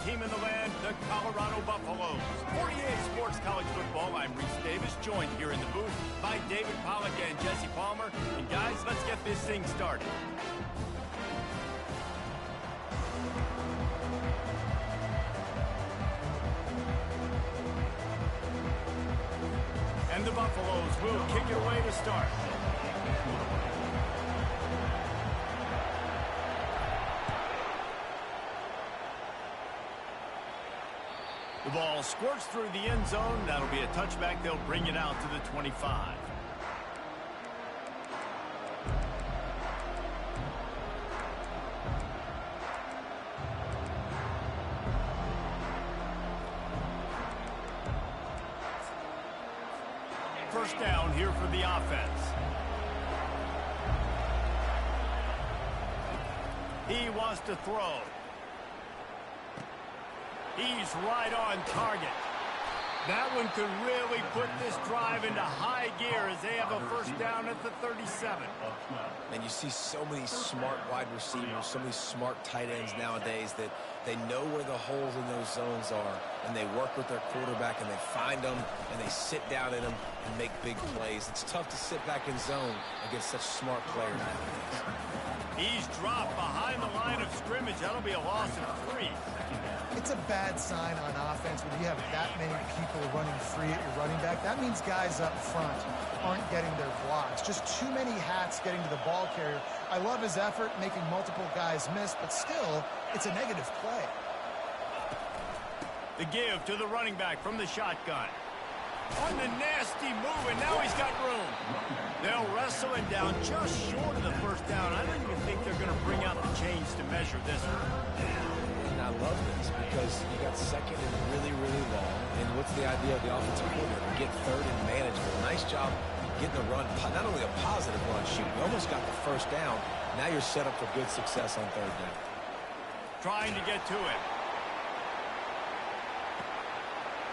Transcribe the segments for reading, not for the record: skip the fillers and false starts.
team in the land, the Colorado Buffaloes. 48 Sports College Football, I'm Reese Davis, joined here in the booth by David Pollack and Jesse Palmer. And guys, let's get this thing started. And the Buffaloes will kick it away to start. The ball squirts through the end zone. That'll be a touchback. They'll bring it out to the 25. First down here for the offense. He wants to throw. He's right on target. That one could really put this drive into high gear as they have a first down at the 37. And you see so many smart wide receivers, so many smart tight ends nowadays that they know where the holes in those zones are, and they work with their quarterback, and they find them, and they sit down in them and make big plays. It's tough to sit back in zone against such smart players nowadays. He's dropped behind the line of scrimmage. That'll be a loss of 3. It's a bad sign on offense when you have that many people running free at your running back. That means guys up front aren't getting their blocks. Just too many hats getting to the ball carrier. I love his effort, making multiple guys miss, but still, it's a negative play. The give to the running back from the shotgun. On the nasty move, and now he's got room. They'll wrestle him down just short of the first down. I don't even think they're going to bring out the chains to measure this one. And I love this because you got second and really, really long. And what's the idea of the offensive coordinator? Get third and manageable. Nice job getting the run, not only a positive run, shoot, you almost got the first down. Now you're set up for good success on third down. Trying to get to it.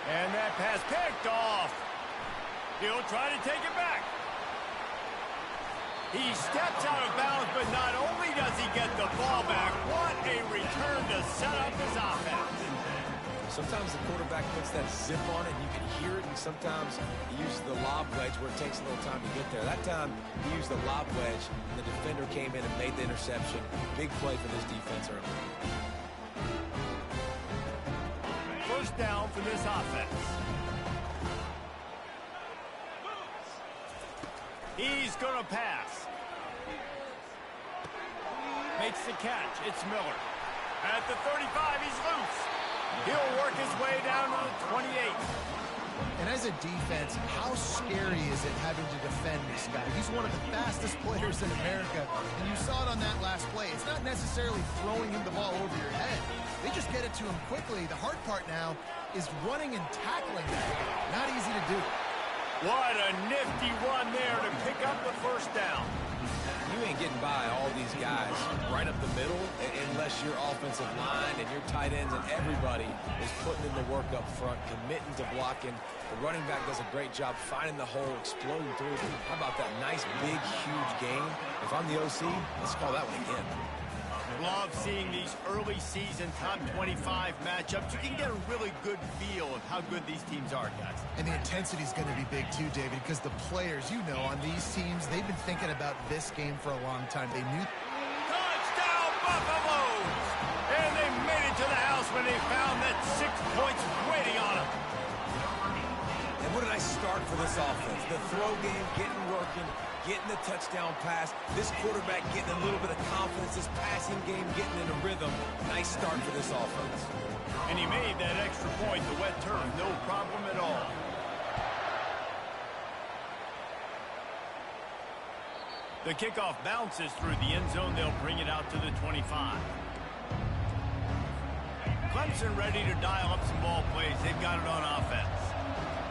And that pass picked off. He'll try to take it back. He steps out of bounds, but not only does he get the ball back, what a return to set up his offense. Sometimes the quarterback puts that zip on it, and you can hear it, and sometimes he uses the lob wedge where it takes a little time to get there. That time, he used the lob wedge, and the defender came in and made the interception. Big play for this defense early. First down for this offense. He's going to pass. Makes the catch. It's Miller. At the 35, he's loose. He'll work his way down to the 28. And as a defense, how scary is it having to defend this guy? He's one of the fastest players in America, and you saw it on that last play. It's not necessarily throwing him the ball over your head. They just get it to him quickly. The hard part now is running and tackling that guy. Not easy to do. What a nifty run there to pick up the first down. You ain't getting by all these guys right up the middle unless your offensive line and your tight ends and everybody is putting in the work up front, committing to blocking. The running back does a great job finding the hole, exploding through. How about that nice, big, huge gain? If I'm the OC, let's call that one again. Love seeing these early season top 25 matchups. You can get a really good feel of how good these teams are, guys. And the intensity is going to be big too, David, because the players, you know, on these teams, they've been thinking about this game for a long time. They knew. Touchdown, Buffaloes! And they made it to the house when they found that 6 points waiting on them. And what a nice start for this offense. The throw game getting working, getting the touchdown pass. This quarterback getting a little bit of confidence. This passing game getting in a rhythm. Nice start for this offense. And he made that extra point, the wet turf, no problem at all. The kickoff bounces through the end zone. They'll bring it out to the 25. Clemson ready to dial up some ball plays. They've got it on offense.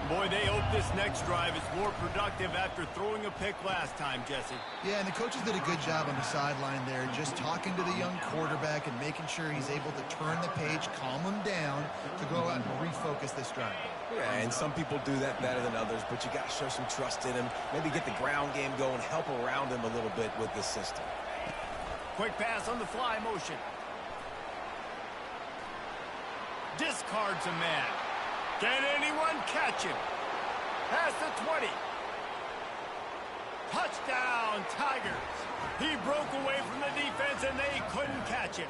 Boy, they hope this next drive is more productive after throwing a pick last time, Jesse. Yeah, and the coaches did a good job on the sideline there, just talking to the young quarterback and making sure he's able to turn the page, calm him down to go out and refocus this drive. Yeah, and some people do that better than others, but you got to show some trust in him, maybe get the ground game going, help around him a little bit with this system. Quick pass on the fly motion. Discards a man. Can anyone catch him? Past the 20. Touchdown, Tigers. He broke away from the defense, and they couldn't catch him.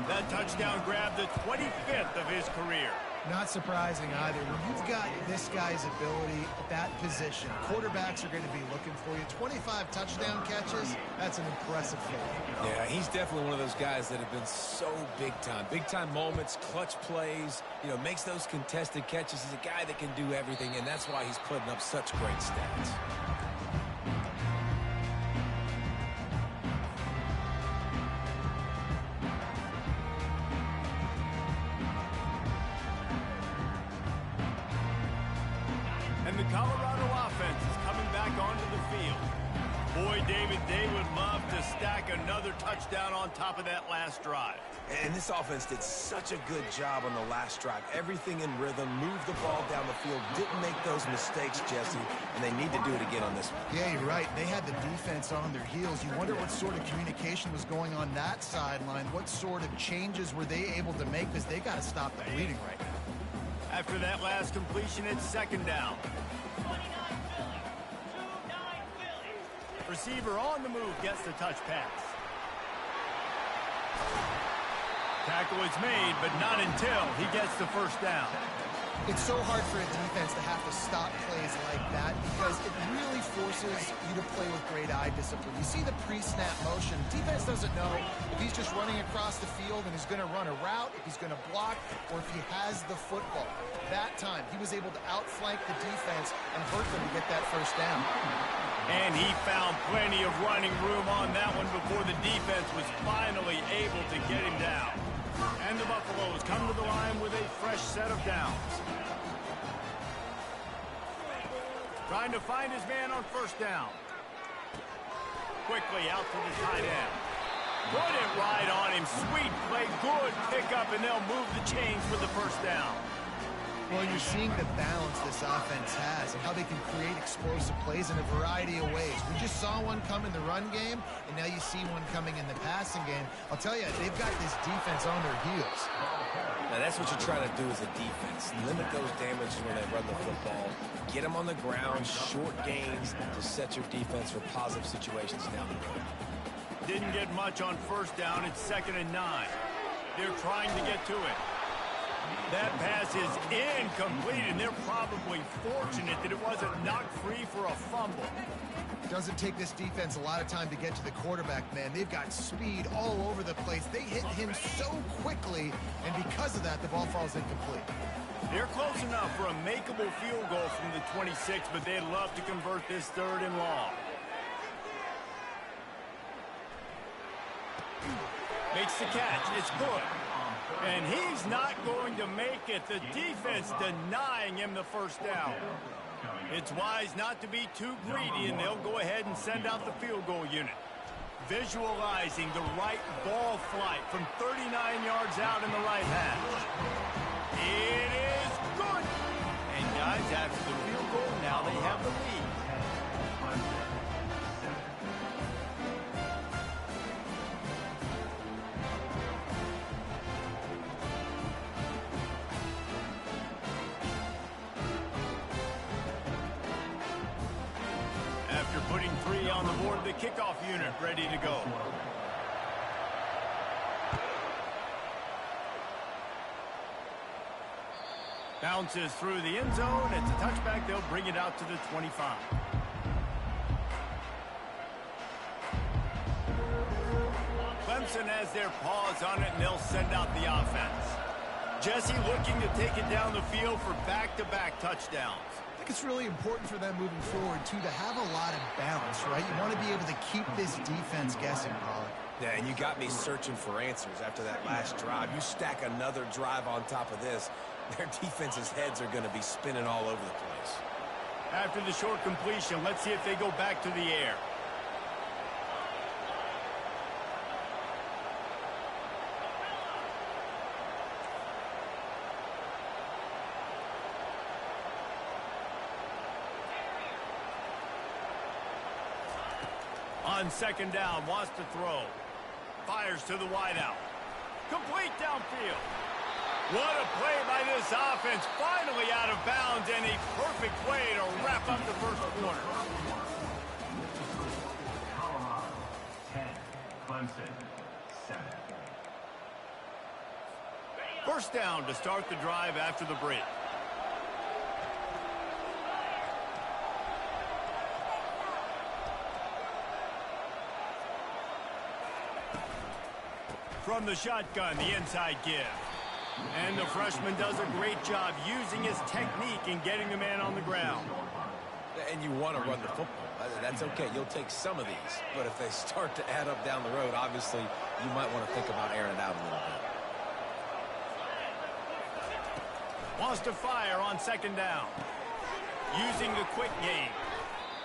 That touchdown grabbed the 25th of his career. Not surprising either. When you've got this guy's ability at that position, quarterbacks are going to be looking for you. 25 touchdown catches, that's an impressive feat. Yeah, he's definitely one of those guys that have been so big time. Big time moments, clutch plays, makes those contested catches. He's a guy that can do everything, and that's why he's putting up such great stats. And the Colorado offense is coming back onto the field. Boy, David, they would love to stack another touchdown on top of that last drive. And this offense did such a good job on the last drive. Everything in rhythm, moved the ball down the field, didn't make those mistakes, Jesse, and they need to do it again on this one. Yeah, you're right. They had the defense on their heels. You wonder what sort of communication was going on that sideline. What sort of changes were they able to make, because they got to stop the bleeding right now. After that last completion, it's second down. Receiver on the move gets the touch pass. Tackle is made, but not until he gets the first down. It's so hard for a defense to have to stop plays like that because it really forces you to play with great eye discipline. You see the pre-snap motion. Defense doesn't know if he's just running across the field and he's going to run a route, if he's going to block, or if he has the football. That time, he was able to outflank the defense and hurt them to get that first down. And he found plenty of running room on that one before the defense was finally able to get him down. And the Buffaloes come to the line with a fresh set of downs. Trying to find his man on first down. Quickly out to the tight end. Put it right on him. Sweet play. Good pickup, and they'll move the chains for the first down. Well, you're seeing the balance this offense has and how they can create explosive plays in a variety of ways. We just saw one come in the run game, and now you see one coming in the passing game. I'll tell you, they've got this defense on their heels. Now, that's what you're trying to do as a defense. Limit those damages when they run the football. Get them on the ground, short gains to set your defense for positive situations down the road. Didn't get much on first down. It's 2nd and 9. They're trying to get to it. That pass is incomplete, and they're probably fortunate that it wasn't knocked free for a fumble. Doesn't take this defense a lot of time to get to the quarterback, man. They've got speed all over the place. They hit him so quickly, and because of that, the ball falls incomplete. They're close enough for a makeable field goal from the 26, but they'd love to convert this 3rd and long. Makes the catch. It's good. And he's not going to make it. The defense denying him the first down. It's wise not to be too greedy, and they'll go ahead and send out the field goal unit. Visualizing the right ball flight from 39 yards out in the right hash. It is good. And guys, after the field goal, now they have the lead. Putting 3 on the board, the kickoff unit ready to go. Bounces through the end zone. It's a touchback. They'll bring it out to the 25. Clemson has their paws on it, and they'll send out the offense. Jesse looking to take it down the field for back-to-back touchdowns. I think it's really important for them moving forward, too, to have a lot of balance, right? You want to be able to keep this defense guessing, Pollock. Yeah, and you got me searching for answers after that last drive. You stack another drive on top of this, their defense's heads are going to be spinning all over the place. After the short completion, let's see if they go back to the air. On 2nd down, wants to throw. Fires to the wideout. Complete downfield. What a play by this offense. Finally out of bounds, and a perfect way to wrap up the first quarter. Colorado, 10. Clemson, 7. First down to start the drive after the break. From the shotgun, the inside give. And the freshman does a great job using his technique and getting the man on the ground. And you want to run the football. That's okay. You'll take some of these. But if they start to add up down the road, obviously, you might want to think about airing it out a little bit. Wants to fire on second down. Using the quick game.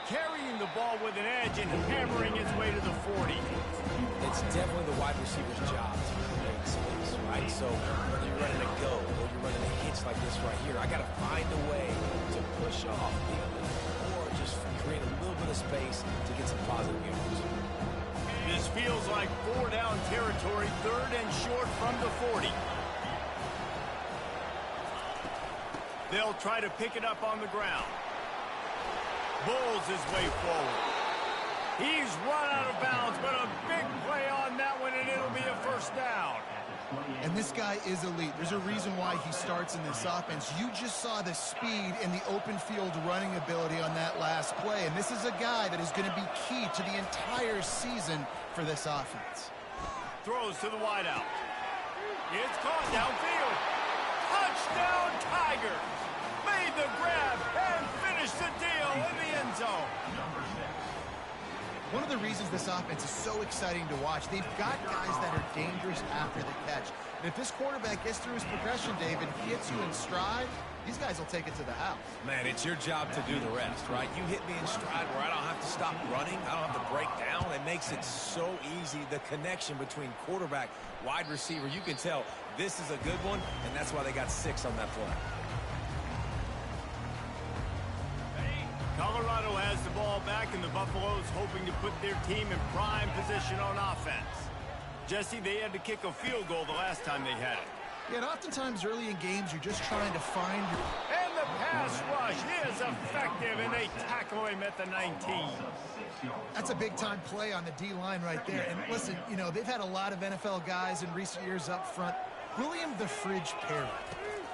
Carrying the ball with an edge and hammering his way to the 40. It's definitely the wide receiver's job to create space, right? So whether you're running a go or you're running a hitch like this right here, I got to find a way to push off or just create a little bit of space to get some positive yards. This feels like 4-down territory, 3rd and short from the 40. They'll try to pick it up on the ground. Bulls his way forward. He's run out of bounds, but a big play on that one, and it'll be a first down. And this guy is elite. There's a reason why he starts in this offense. You just saw the speed and the open field running ability on that last play, and this is a guy that is going to be key to the entire season for this offense. Throws to the wideout. It's caught downfield. Touchdown, Tigers! Made the grab and finished the deal in the end zone. One of the reasons this offense is so exciting to watch, they've got guys that are dangerous after the catch. And if this quarterback gets through his progression, David, gets you in stride, these guys will take it to the house. Man, it's your job to do the rest, right? You hit me in stride where I don't have to stop running. I don't have to break down. It makes it so easy. The connection between quarterback, wide receiver, you can tell this is a good one, and that's why they got 6 on that play. Colorado has the ball back, and the Buffaloes hoping to put their team in prime position on offense. Jesse, they had to kick a field goal the last time they had it. Yeah, and oftentimes early in games, you're just trying to find your... And the pass rush is effective, and they tackle him at the 19. That's a big-time play on the D-line right there. And listen, you know, they've had a lot of NFL guys in recent years up front. William the Fridge Perry,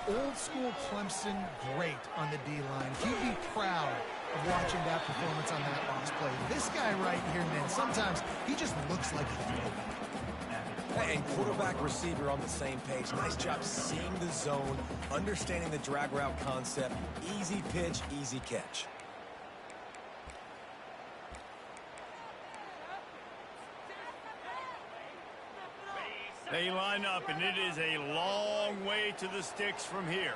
old-school Clemson, great on the D-line. He'd be proud of watching that performance on that last play. This guy right here, man, sometimes he just looks like a throwback. And quarterback receiver on the same page. Nice job seeing the zone, understanding the drag route concept. Easy pitch, easy catch. They line up, and it is a long way to the sticks from here.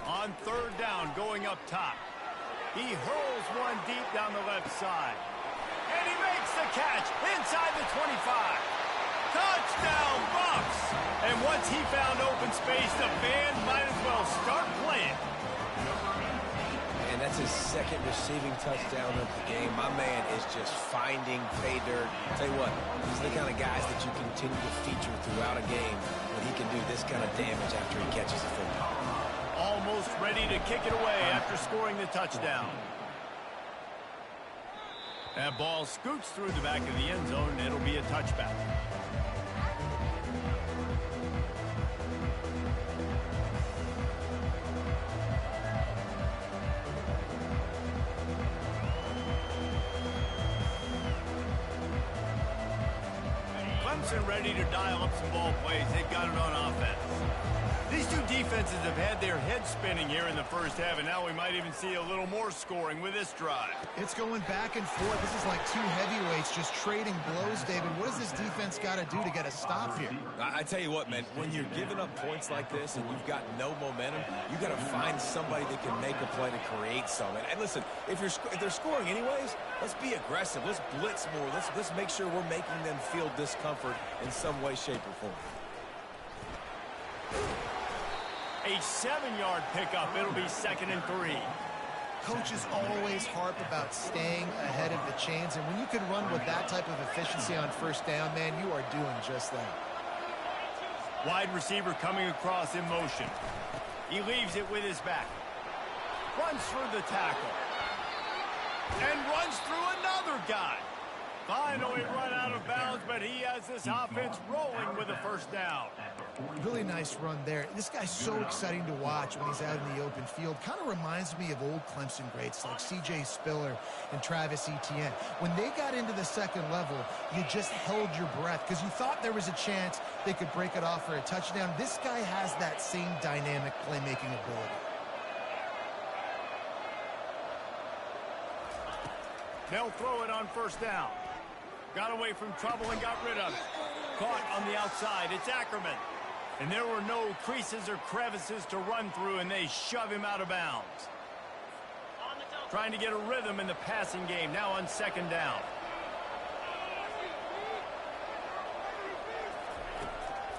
On 3rd down, going up top. He hurls one deep down the left side. And he makes the catch inside the 25. Touchdown, Bucks! And once he found open space, the band might as well start playing. And that's his 2nd receiving touchdown of the game. My man is just finding pay dirt. Tell you what, these are the kind of guys that you continue to feature throughout a game when he can do this kind of damage after he catches the football. Almost ready to kick it away after scoring the touchdown. That ball scoots through the back of the end zone, and it'll be a touchback. Clemson ready to dial up some ball plays. They've got it on offense. These two defenses have had their heads spinning here in the first half, and now we might even see a little more scoring with this drive. It's going back and forth. This is like two heavyweights just trading blows, David. What does this defense got to do to get a stop here? I tell you what, man, when you're giving up points like this and you've got no momentum, you got to find somebody that can make a play to create something. And listen, if they're scoring anyways, let's be aggressive. Let's blitz more. Let's make sure we're making them feel discomfort in some way, shape, or form. A 7-yard pickup. It'll be 2nd and 3. Coaches always harp about staying ahead of the chains, and when you can run with that type of efficiency on 1st down, man, you are doing just that. Wide receiver coming across in motion. He leaves it with his back. Runs through the tackle. And runs through another guy. Finally run out of bounds, but he has this offense rolling with a first down. Really nice run there. This guy's so exciting to watch when he's out in the open field. Kind of reminds me of old Clemson greats like C.J. Spiller and Travis Etienne. When they got into the second level, you just held your breath because you thought there was a chance they could break it off for a touchdown. This guy has that same dynamic playmaking ability. They'll throw it on first down. Got away from trouble and got rid of it. Caught on the outside. It's Ackerman. And there were no creases or crevices to run through, and they shove him out of bounds. Trying to get a rhythm in the passing game, now on second down.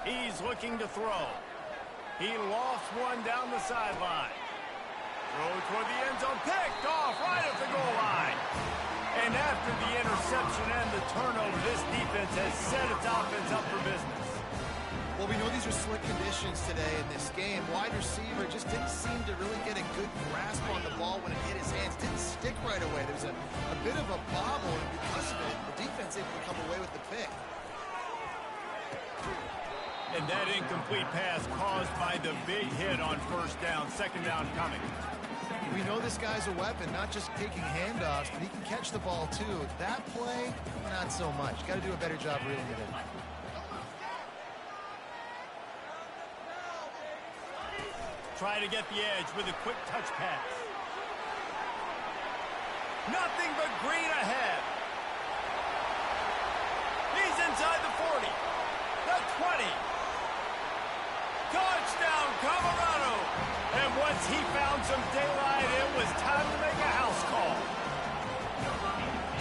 He's looking to throw. He lofts one down the sideline. Throw toward the end zone, picked off right at the goal line. And after the interception and the turnover, this defense has set its offense up for business. Well, we know these are slick conditions today in this game. Wide receiver just didn't seem to really get a good grasp on the ball when it hit his hands. Didn't stick right away. There was a bit of a bobble, and because of it, the defense able to come away with the pick. And that incomplete pass caused by the big hit on first down. Second down coming. We know this guy's a weapon, not just taking handoffs, but he can catch the ball too. That play, not so much. Got to do a better job reeling it in. Try to get the edge with a quick touch pass. Nothing but green ahead. He's inside the 40. The 20. Touchdown, Clemmy Rado. And once he found some daylight, it was time to make a house call.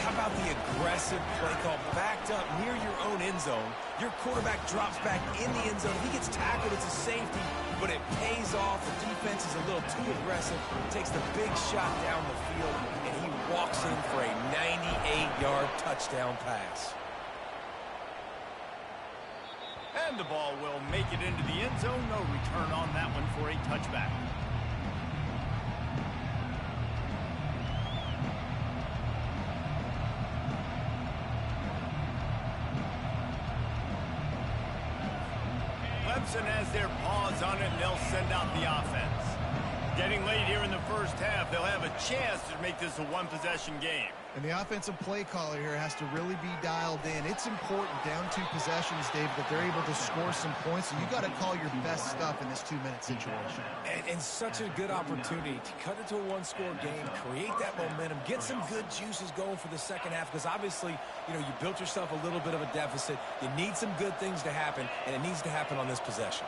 How about the aggressive play call backed up near your own end zone? Your quarterback drops back in the end zone. If he gets tackled, it's a safety, but it pays off. The defense is a little too aggressive, takes the big shot down the field, and he walks in for a 98-yard touchdown pass. And the ball will make it into the end zone. No return on that one for a touchback. Clemson has their paws on it, and they'll send out the offense. Getting late here in the first half, they'll have a chance to make this a one-possession game. And the offensive play caller here has to really be dialed in. It's important down 2 possessions, Dave, that they're able to score some points. So you got to call your best stuff in this 2-minute situation. And such a good opportunity to cut it to a one-score game, create that momentum, get some good juices going for the second half, because obviously, you know, you built yourself a little bit of a deficit. You need some good things to happen, and it needs to happen on this possession.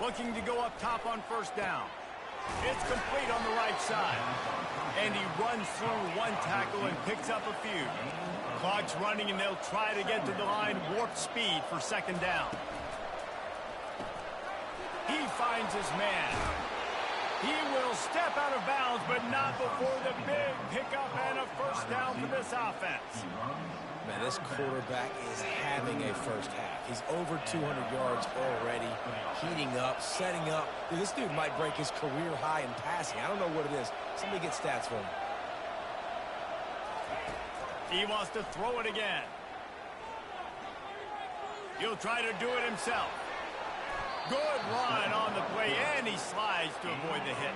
Looking to go up top on first down. It's complete on the right side. And he runs through one tackle and picks up a few. Clock's running, and they'll try to get to the line warp speed for second down. He finds his man. He will step out of bounds, but not before the big pickup and a first down for this offense. Man, this quarterback is having a first half. He's over 200 yards already, heating up, setting up. Dude, this dude might break his career high in passing. I don't know what it is. Somebody get stats for him. He wants to throw it again. He'll try to do it himself. Good run on the play, and he slides to avoid the hit.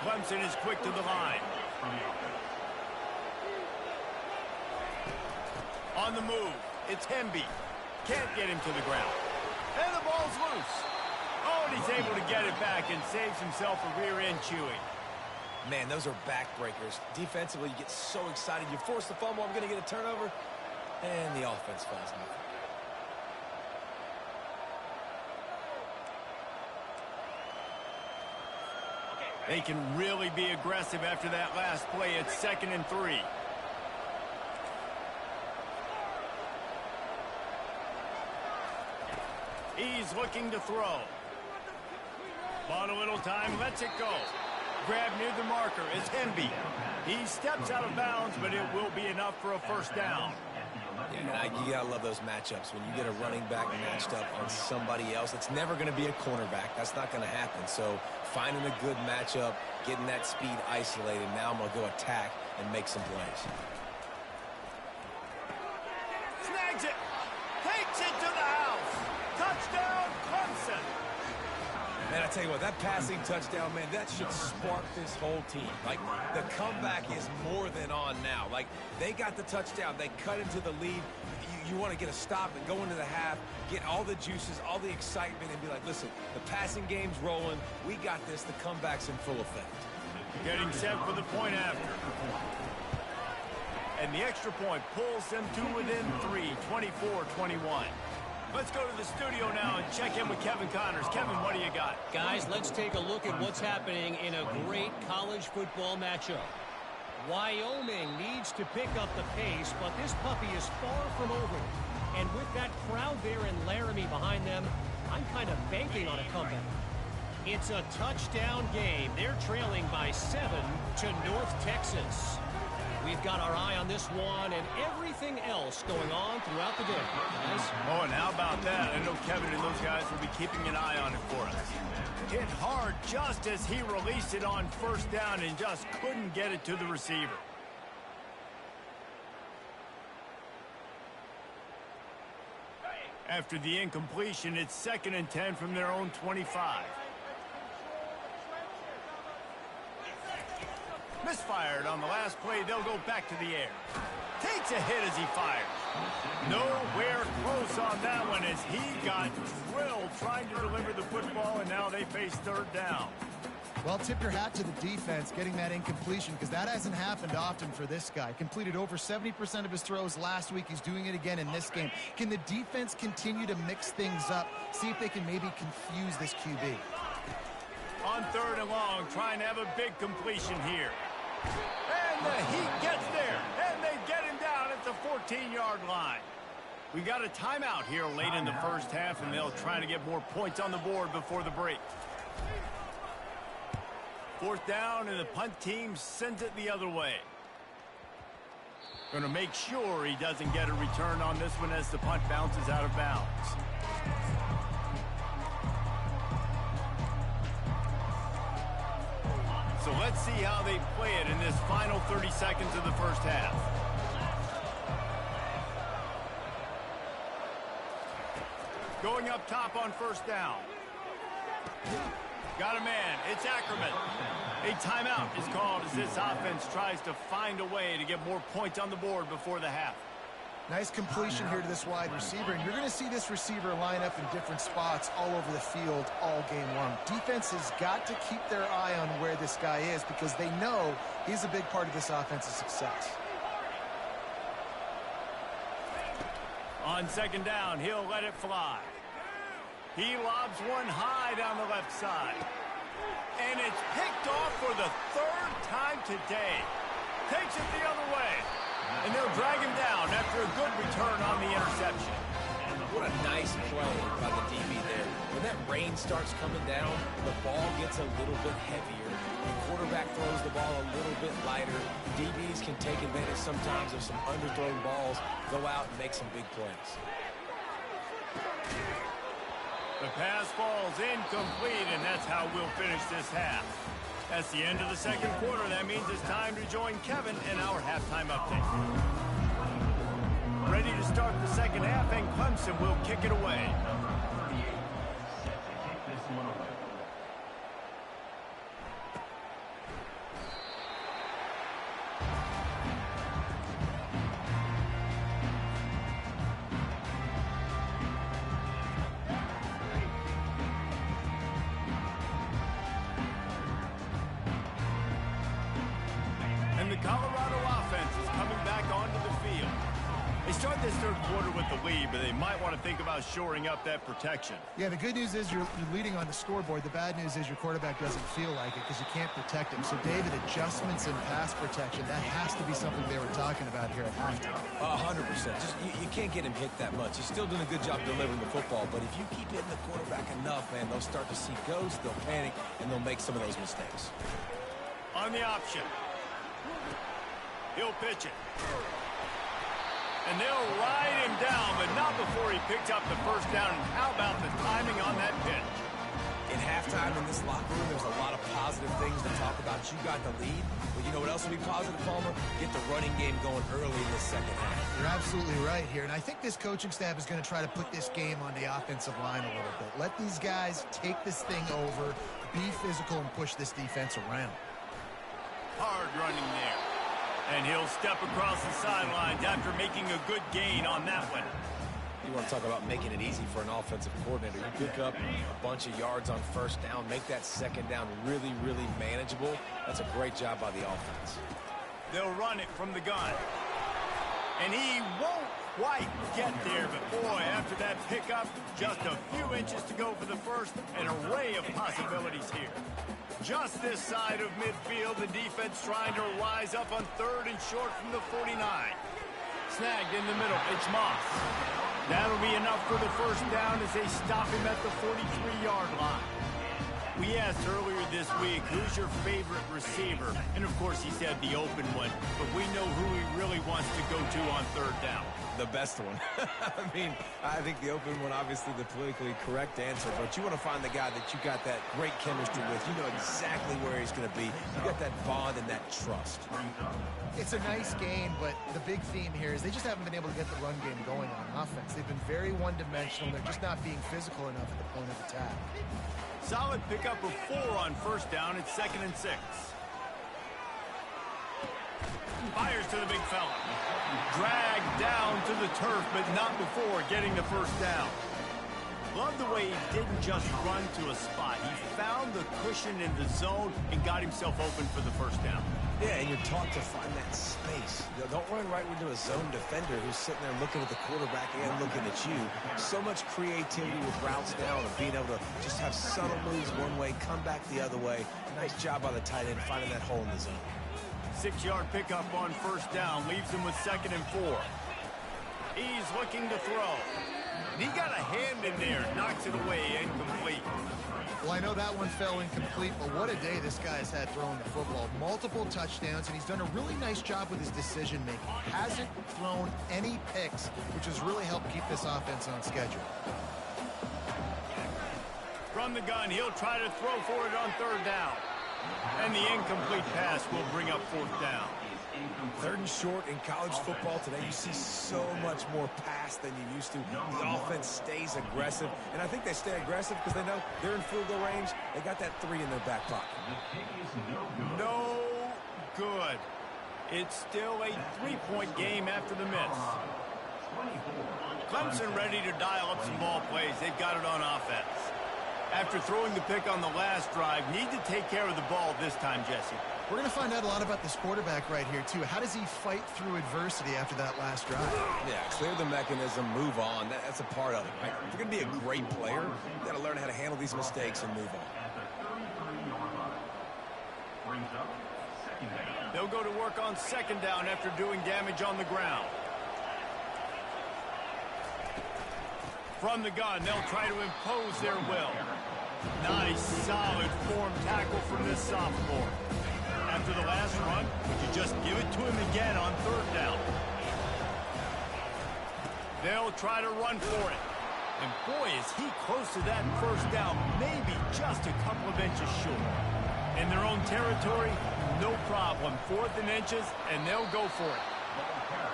Clemson is quick to the line. On the move, it's Hemby. Can't get him to the ground. And the ball's loose. Oh, and he's able to get it back and saves himself a rear end chewing. Man, those are backbreakers. Defensively, you get so excited. You force the fumble, I'm going to get a turnover, and the offense falls nothing. They can really be aggressive after that last play. It's 2nd and 3. He's looking to throw. Bought a little time, lets it go. Grab near the marker is Hemby. He steps out of bounds, but it will be enough for a first down. Yeah, you gotta love those matchups. When you get a running back matched up on somebody else, it's never gonna be a cornerback. That's not gonna happen. So finding a good matchup, getting that speed isolated, now I'm gonna go attack and make some plays. Snags it. Takes it to the house. Touchdown, Clemson. Man, I tell you what, that passing touchdown, man, that should spark this whole team. Like, the comeback is more than on now. Like, they got the touchdown. They cut into the lead. You want to get a stop and go into the half, get all the juices, all the excitement, and be like, listen, the passing game's rolling. We got this. The comeback's in full effect. Getting set for the point after. And the extra point pulls them to within 3, 24-21. Let's go to the studio now and check in with Kevin Connors. Kevin, what do you got? Guys, let's take a look at what's happening in a great college football matchup. Wyoming needs to pick up the pace, but this puppy is far from over. And with that crowd there in Laramie behind them, I'm kind of banking on a comeback. It's a touchdown game. They're trailing by 7 to North Texas. We've got our eye on this one and everything else going on throughout the day, guys. Oh, and how about that? I know Kevin and those guys will be keeping an eye on it for us. Hit hard just as he released it on first down and just couldn't get it to the receiver. After the incompletion, it's 2nd and 10 from their own 25. Misfired on the last play. They'll go back to the air. Takes a hit as he fires. Nowhere close on that one as he got drilled trying to deliver the football, and now they face 3rd down. Well, tip your hat to the defense getting that incompletion, because that hasn't happened often for this guy. Completed over 70% of his throws last week. He's doing it again in this game. Can the defense continue to mix things up, see if they can maybe confuse this QB? On 3rd and long, trying to have a big completion here. And the Heat gets there, and they get him down at the 14-yard line. We got a timeout here late in the first half, and they'll try to get more points on the board before the break. 4th down, and the punt team sends it the other way. Going to make sure he doesn't get a return on this one as the punt bounces out of bounds. So let's see how they play it in this final 30 seconds of the first half. Going up top on first down. Got a man. It's Ackerman. A timeout is called as this offense tries to find a way to get more points on the board before the half. Nice completion here to this wide receiver, and you're going to see this receiver line up in different spots all over the field all game long. Defense has got to keep their eye on where this guy is because they know he's a big part of this offense's success. On 2nd down, he'll let it fly. He lobs one high down the left side. And it's picked off for the 3rd time today. Takes it the other way. And they'll drag him down after a good return on the interception. What a nice play by the DB there. When that rain starts coming down, the ball gets a little bit heavier. The quarterback throws the ball a little bit lighter. DBs can take advantage sometimes of some underthrown balls, go out and make some big plays. The pass falls incomplete, and that's how we'll finish this half. That's the end of the 2nd quarter. That means it's time to join Kevin in our halftime update. Ready to start the 2nd half, and Clemson will kick it away. And the Colorado offense is coming back onto the field. They start this 3rd quarter with the lead, but they might want to think about shoring up that protection. Yeah, the good news is you're leading on the scoreboard. The bad news is your quarterback doesn't feel like it because you can't protect him. So, David, adjustments in pass protection, that has to be something they were talking about here at halftime. 100%. Just you can't get him hit that much. He's still doing a good job delivering the football, but if you keep hitting the quarterback enough, man, they'll start to see ghosts, they'll panic, and they'll make some of those mistakes. On the option. He'll pitch it. And they'll ride him down, but not before he picks up the first down. And how about the timing on that pitch? In halftime in this locker room, there's a lot of positive things to talk about. You got the lead, but you know what else will be positive, Palmer? Get the running game going early in the second half. You're absolutely right here, and I think this coaching staff is going to try to put this game on the offensive line a little bit. Let these guys take this thing over, be physical, and push this defense around. Hard running there. And he'll step across the sidelines after making a good gain on that one. You want to talk about making it easy for an offensive coordinator. You pick up a bunch of yards on first down, make that second down really, really manageable. That's a great job by the offense. They'll run it from the gun. And he won't quite get there, but boy, after that pickup, just a few inches to go for the first. An array of possibilities here. Just this side of midfield, the defense trying to rise up on 3rd and short from the 49. Snagged in the middle, it's Moss. That'll be enough for the first down as they stop him at the 43-yard line. We asked earlier this week, who's your favorite receiver? And of course he said the open one, but we know who he really wants to go to on 3rd down. The best one. I mean, I think the open one, obviously the politically correct answer, but you want to find the guy that you got that great chemistry with. You know exactly where he's going to be. You got that bond and that trust. It's a nice game, but the big theme here is they just haven't been able to get the run game going on offense. They've been very one-dimensional. They're just not being physical enough at the point of attack. Solid pickup of 4 on first down. It's 2nd and 6. Fires to the big fella. Dragged down to the turf, but not before getting the first down. Love the way he didn't just run to a spot. He found the cushion in the zone and got himself open for the first down. Yeah, and you're taught to find that space. Don't run right into a zone defender who's sitting there looking at the quarterback and looking at you. So much creativity with routes down and being able to just have subtle moves one way, come back the other way. Nice job by the tight end finding that hole in the zone. 6-yard pickup on first down leaves him with 2nd and 4. He's looking to throw. And he got a hand in there, knocks it away, incomplete. Well, I know that one fell incomplete, but what a day this guy's had throwing the football. Multiple touchdowns, and he's done a really nice job with his decision-making. Hasn't thrown any picks, which has really helped keep this offense on schedule. From the gun, he'll try to throw for it on 3rd down. And the incomplete pass will bring up 4th down. 3rd and short in college football today, you see so much more pass than you used to. The offense stays aggressive, and I think they stay aggressive because they know they're in field goal range. They got that 3 in their back pocket. No good. It's still a 3-point game after the miss. Clemson ready to dial up some ball plays. They've got it on offense. After throwing the pick on the last drive, need to take care of the ball this time, Jesse. We're going to find out a lot about this quarterback right here, too. How does he fight through adversity after that last drive? Yeah, clear the mechanism, move on. That's a part of it, right? If you're going to be a great player, you got to learn how to handle these mistakes and move on. They'll go to work on 2nd down after doing damage on the ground. From the gun, they'll try to impose their will. Nice, solid form tackle from this sophomore. After the last run, would you just give it to him again on 3rd down? They'll try to run for it. And boy, is he close to that first down, maybe just a couple of inches short. In their own territory, no problem. 4th and inches, and they'll go for it.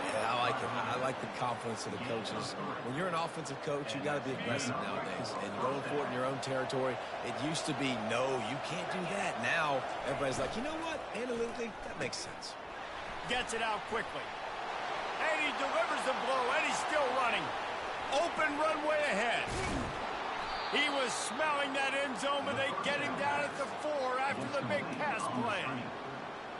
Yeah, I like it. I like the confidence of the coaches. When you're an offensive coach, you got to be aggressive nowadays. And going for it in your own territory, it used to be, no, you can't do that. Now, everybody's like, you know what? Analytically, that makes sense. Gets it out quickly. And he delivers the blow, and he's still running. Open runway ahead. He was smelling that end zone, but they get him down at the 4 after the big pass play.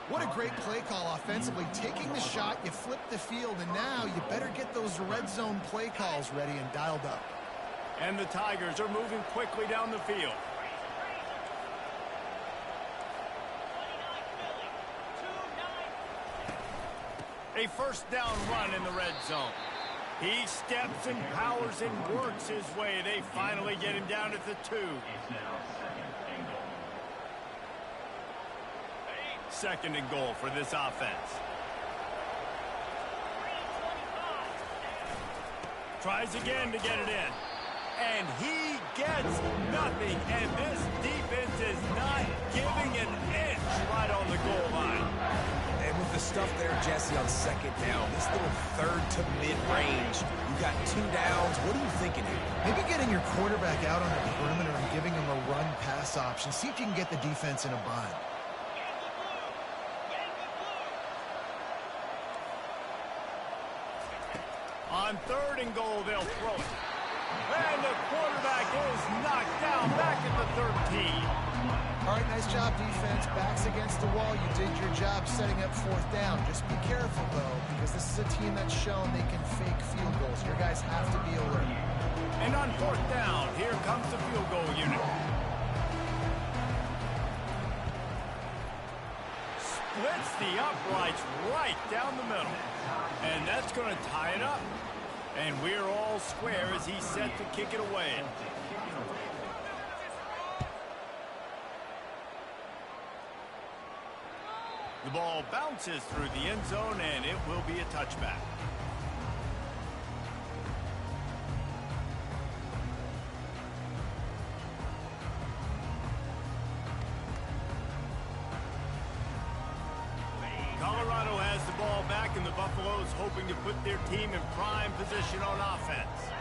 What a great play call offensively. Taking the shot, you flip the field, and now you better get those red zone play calls ready and dialed up. And the Tigers are moving quickly down the field. A first down run in the red zone. He steps and powers and works his way. They finally get him down at the 2. 2nd and goal for this offense. Tries again to get it in. And he gets nothing. And this defense is not giving an inch right on the goal line. And with the stuff there, Jesse, on second down, this little third to mid-range, you got 2 downs. What are you thinking here? Maybe getting your quarterback out on the perimeter and giving him a run-pass option. See if you can get the defense in a bind. On 3rd and goal, they'll throw it. And the quarterback is knocked down back at the 13. All right, nice job, defense. Backs against the wall. You did your job setting up 4th down. Just be careful, though, because this is a team that's shown they can fake field goals. Your guys have to be alert. And on 4th down, here comes the field goal unit. Splits the uprights right down the middle. And that's going to tie it up. And we're all square as he's set to kick it away. The ball bounces through the end zone, and it will be a touchback. Colorado has the ball back, and the Buffaloes hoping to put their team in prime position on offense.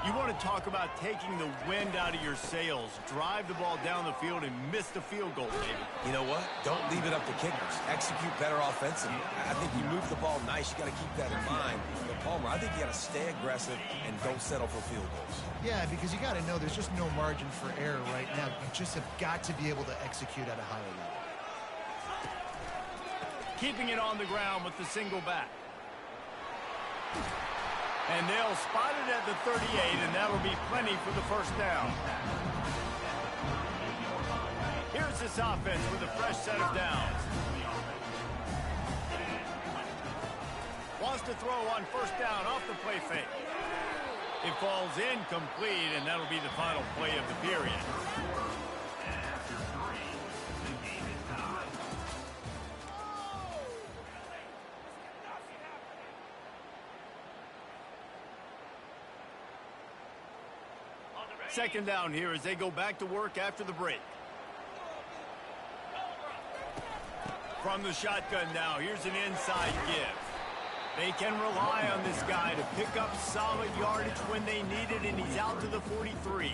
You want to talk about taking the wind out of your sails. Drive the ball down the field and miss the field goal, baby. You know what? Don't leave it up to kickers. Execute better offensively. I think you move the ball nice. You got to keep that in mind. But Palmer, I think you got to stay aggressive and don't settle for field goals. Yeah, because you got to know there's just no margin for error right now. You just have got to be able to execute at a higher level. Keeping it on the ground with the single back. And they'll spot it at the 38, and that'll be plenty for the 1st down. Here's this offense with a fresh set of downs. Wants to throw on 1st down off the play fake. It falls incomplete, and that'll be the final play of the period. Second down here as they go back to work after the break. From the shotgun now, here's an inside give. They can rely on this guy to pick up solid yardage when they need it, and he's out to the 43.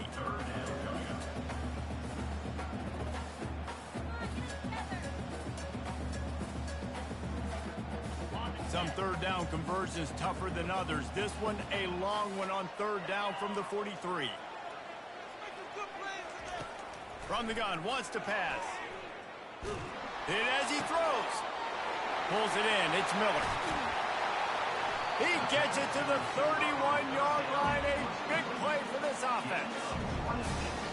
Some 3rd down conversions tougher than others. This one a long one on 3rd down from the 43. From the gun, wants to pass. And as he throws, pulls it in, it's Miller. He gets it to the 31-yard line, a big play for this offense.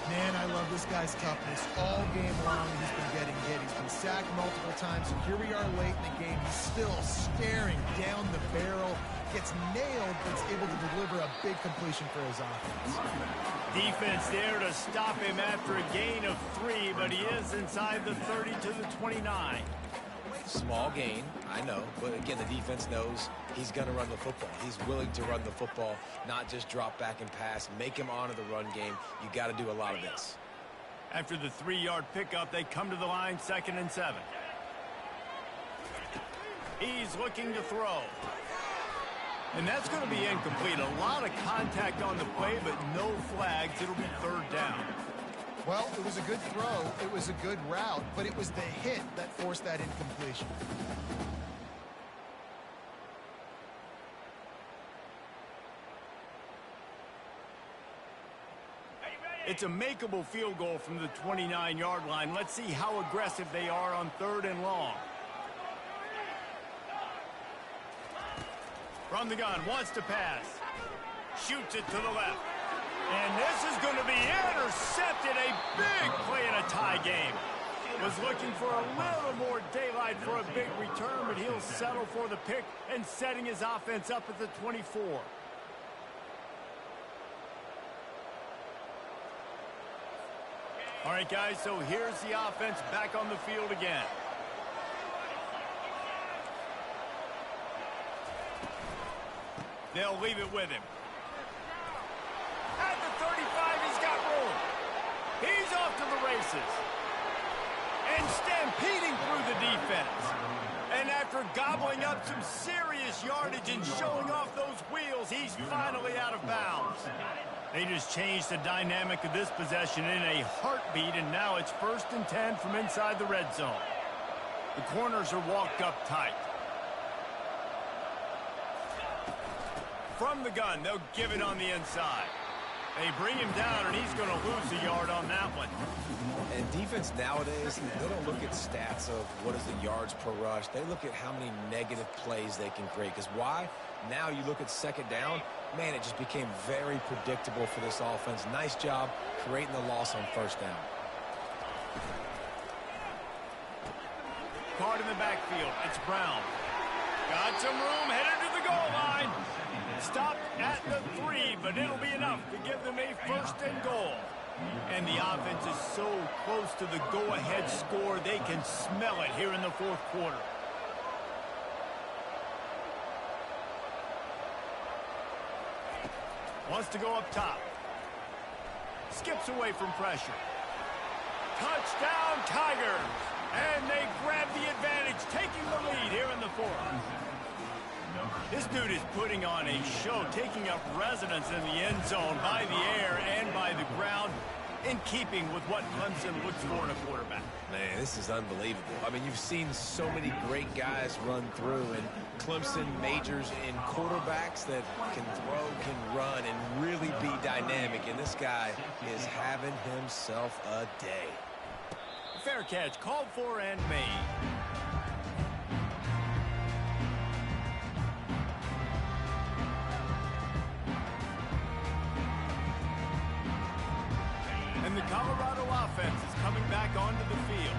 Man, I love this guy's toughness. All game long, he's been getting hit. He's been sacked multiple times, and here we are late in the game. He's still staring down the barrel, gets nailed, but is able to deliver a big completion for his offense. Defense there to stop him after a gain of 3, but he is inside the 30 to the 29. Small gain, I know, but again, the defense knows he's going to run the football. He's willing to run the football, not just drop back and pass, make him honor the run game. You got to do a lot of this. After the 3-yard pickup, they come to the line, 2nd and 7. He's looking to throw. And that's going to be incomplete. A lot of contact on the play, but no flags. It'll be 3rd down. Well, it was a good throw. It was a good route, but it was the hit that forced that incompletion. It's a makeable field goal from the 29-yard line. Let's see how aggressive they are on 3rd and long. From the gun, wants to pass. Shoots it to the left. And this is going to be intercepted. A big play in a tie game. Was looking for a little more daylight for a big return, but he'll settle for the pick and setting his offense up at the 24. All right, guys, so here's the offense back on the field again. They'll leave it with him. At the 35, he's got room. He's off to the races. And stampeding through the defense. And after gobbling up some serious yardage and showing off those wheels, he's finally out of bounds. They just changed the dynamic of this possession in a heartbeat, and now it's 1st and 10 from inside the red zone. The corners are walked up tight. From the gun, they'll give it on the inside. They bring him down, and he's going to lose a yard on that one. And defense nowadays, they don't look at stats of what is the yards per rush. They look at how many negative plays they can create. Because why? Now you look at 2nd down, man, it just became very predictable for this offense. Nice job creating the loss on 1st down. Card in the backfield. It's Brown. Got some room, headed to the goal line. Stopped at the 3, but it'll be enough to give them a 1st and goal. And the offense is so close to the go-ahead score, they can smell it here in the 4th quarter. Wants to go up top. Skips away from pressure. Touchdown, Tigers! And they grab the advantage, taking the lead here in the 4th. This dude is putting on a show, taking up residence in the end zone by the air and by the ground, in keeping with what Clemson looks for in a quarterback. Man, this is unbelievable. I mean, you've seen so many great guys run through, and Clemson majors in quarterbacks that can throw, can run, and really be dynamic, and this guy is having himself a day. Fair catch, called for and made. And the Colorado offense is coming back onto the field.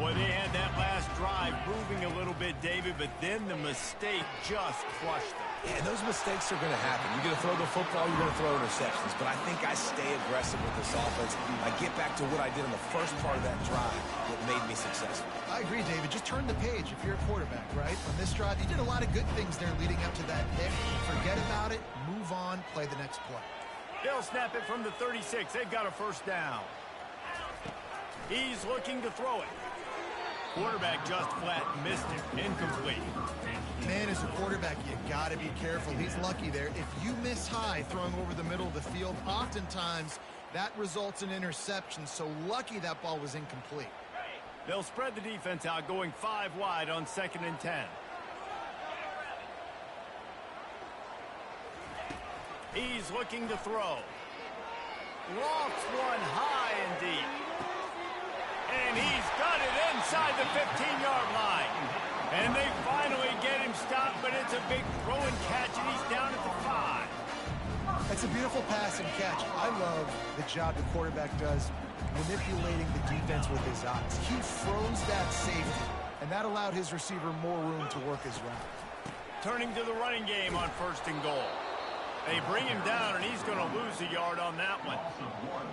Boy, they had that last drive moving a little bit, David, but then the mistake just crushed them. Yeah, those mistakes are going to happen. You're going to throw the football, you're going to throw interceptions. But I think I stay aggressive with this offense. I get back to what I did in the first part of that drive that made me successful. I agree, David. Just turn the page if you're a quarterback, right? On this drive, you did a lot of good things there leading up to that pick. Forget about it, move on, play the next play. They'll snap it from the 36. They've got a 1st down. He's looking to throw it. Quarterback just flat missed it. Incomplete. Man, as a quarterback, you got to be careful. He's lucky there. If you miss high throwing over the middle of the field, oftentimes that results in interception. So lucky that ball was incomplete. They'll spread the defense out, going 5 wide on 2nd and 10. He's looking to throw. Lofts one high and deep. And he's got it inside the 15-yard line. And they finally get him stopped, but it's a big throw and catch, and he's down at the 5. That's a beautiful pass and catch. I love the job the quarterback does manipulating the defense with his eyes. He froze that safety, and that allowed his receiver more room to work his route. Turning to the running game on 1st and goal. They bring him down, and he's going to lose a yard on that one.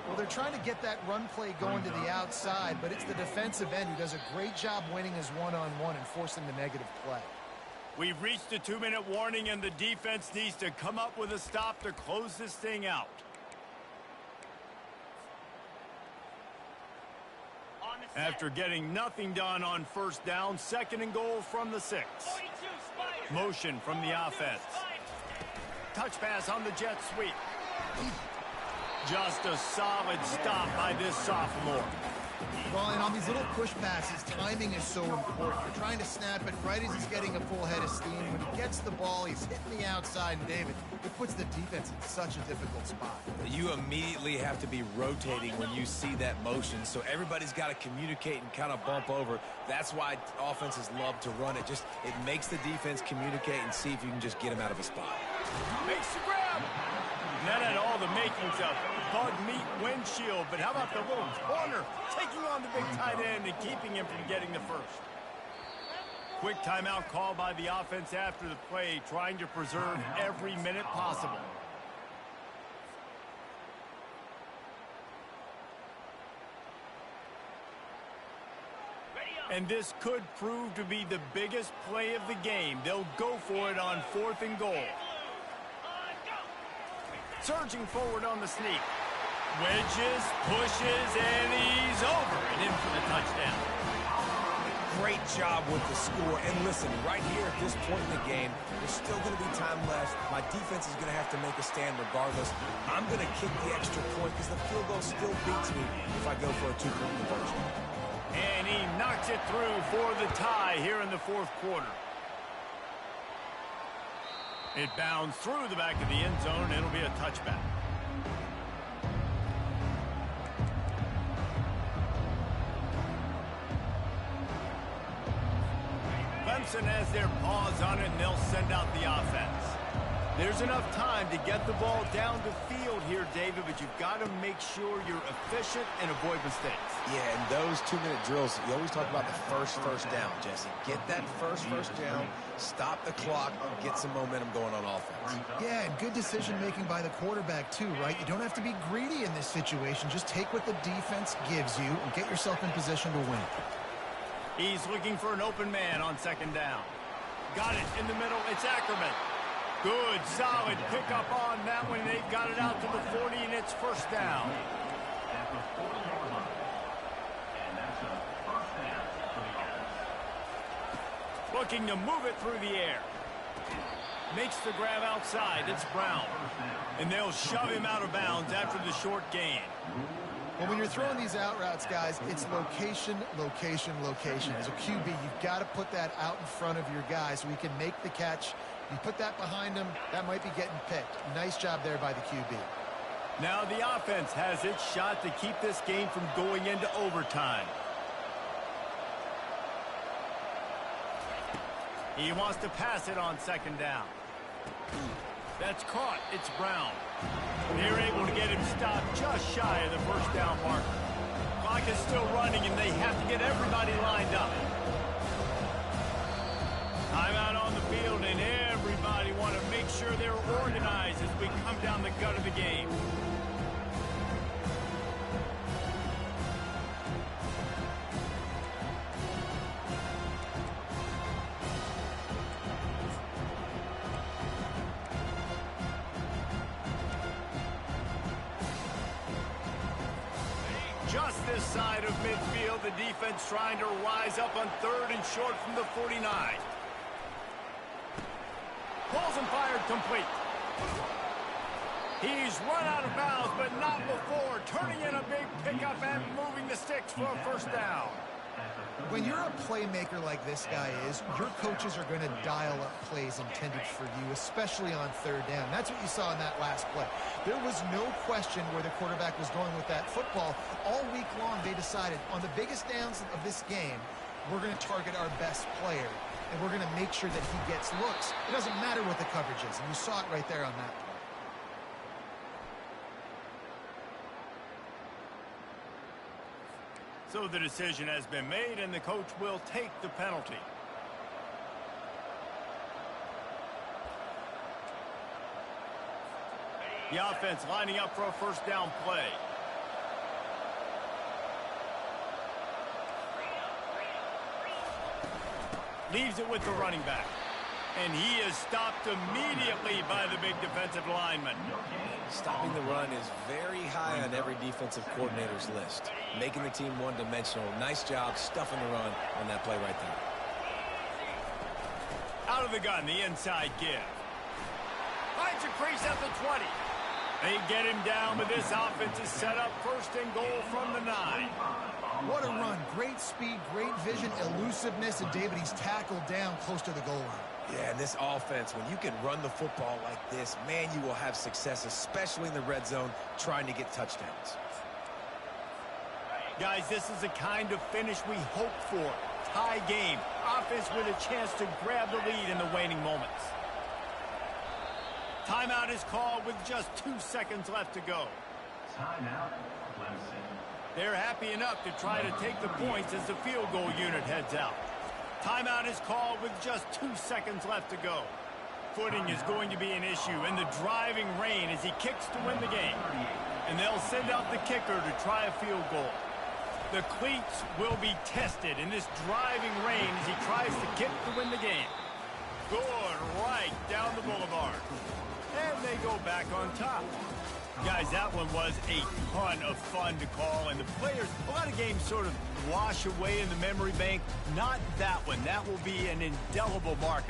Well, they're trying to get that run play going to the outside, but it's the defensive end who does a great job winning his one-on-one and forcing the negative play. We've reached a 2-minute warning, and the defense needs to come up with a stop to close this thing out. After getting nothing done on 1st down, 2nd and goal from the 6. Motion from the offense. Touch pass on the jet sweep. Just a solid stop by this sophomore. Well, and on these little push passes, timing is so important. You're trying to snap it right as he's getting a full head of steam. When he gets the ball, he's hitting the outside, and David, it puts the defense in such a difficult spot. You immediately have to be rotating when you see that motion, so everybody's got to communicate and kind of bump over. That's why offenses love to run it. It makes the defense communicate and see if you can just get him out of a spot. Makes the grab. That had all the makings of bug meat windshield, but how about the little corner taking on the big tight end and keeping him from getting the first? Quick timeout call by the offense after the play, trying to preserve every minute possible. And this could prove to be the biggest play of the game. They'll go for it on 4th and goal. Surging forward on the sneak. Wedges, pushes, and he's over and in for the touchdown. Great job with the score. And listen, right here at this point in the game, there's still going to be time left. My defense is going to have to make a stand regardless. I'm going to kick the extra point because the field goal still beats me if I go for a two-point conversion. And he knocks it through for the tie here in the fourth quarter. It bounds through the back of the end zone, and it'll be a touchback. Clemson has their paws on it, and they'll send out the offense. There's enough time to get the ball down the field here, David, but you've got to make sure you're efficient and avoid mistakes. Yeah, and those 2-minute drills, you always talk about the first down, Jesse. Get that first down, stop the clock, get some momentum going on offense. Yeah, and good decision-making by the quarterback, too, right? You don't have to be greedy in this situation. Just take what the defense gives you and get yourself in position to win. He's looking for an open man on second down. Got it in the middle. It's Ackerman. Good, solid pickup on that one. They've got it out to the 40, and it's first down. At the 40-yard line. And that's a first down for the offense. Looking to move it through the air. Makes the grab outside. It's Brown. And they'll shove him out of bounds after the short gain. Well, when you're throwing these out routes, guys, it's location, location, location. As a QB, you've got to put that out in front of your guy so he can make the catch. You put that behind him, that might be getting picked. Nice job there by the QB. Now the offense has its shot to keep this game from going into overtime. He wants to pass it on second down. That's caught. It's Brown. They're able to get him stopped just shy of the first down marker. Clock is still running, and they have to get everybody lined up. Timeout on the field, and everybody want to make sure they're organized as we come down the gut of the game. Just this side of midfield, the defense trying to rise up on third and short from the 49. Pulls and fired complete. He's run out of bounds, but not before. Turning in a big pickup and moving the sticks for a first down. When you're a playmaker like this guy is, your coaches are going to dial up plays intended for you, especially on third down. That's what you saw in that last play. There was no question where the quarterback was going with that football. All week long, they decided on the biggest downs of this game, we're going to target our best player, and we're going to make sure that he gets looks. It doesn't matter what the coverage is, and you saw it right there on that play. So the decision has been made, and the coach will take the penalty. The offense lining up for a first down play. Leaves it with the running back. And he is stopped immediately by the big defensive lineman. Stopping the run is very high on every defensive coordinator's list. Making the team one-dimensional. Nice job stuffing the run on that play right there. Out of the gun, the inside give. Finds a crease at the 20. They get him down, but this offense is set up first and goal from the 9. What a run. Great speed, great vision, elusiveness, and David, he's tackled down close to the goal line. Yeah, and this offense, when you can run the football like this, man, you will have success, especially in the red zone, trying to get touchdowns. Guys, this is the kind of finish we hope for. Tie game. Offense with a chance to grab the lead in the waning moments. Timeout is called with just 2 seconds left to go. Timeout, Clemson. They're happy enough to try to take the points as the field goal unit heads out. Timeout is called with just 2 seconds left to go. Footing is going to be an issue in the driving rain as he kicks to win the game. And they'll send out the kicker to try a field goal. The cleats will be tested in this driving rain as he tries to kick to win the game. Good, right down the boulevard. and they go back on top. Guys, that one was a ton of fun to call, and the players, a lot of games sort of wash away in the memory bank. Not that one. That will be an indelible mark.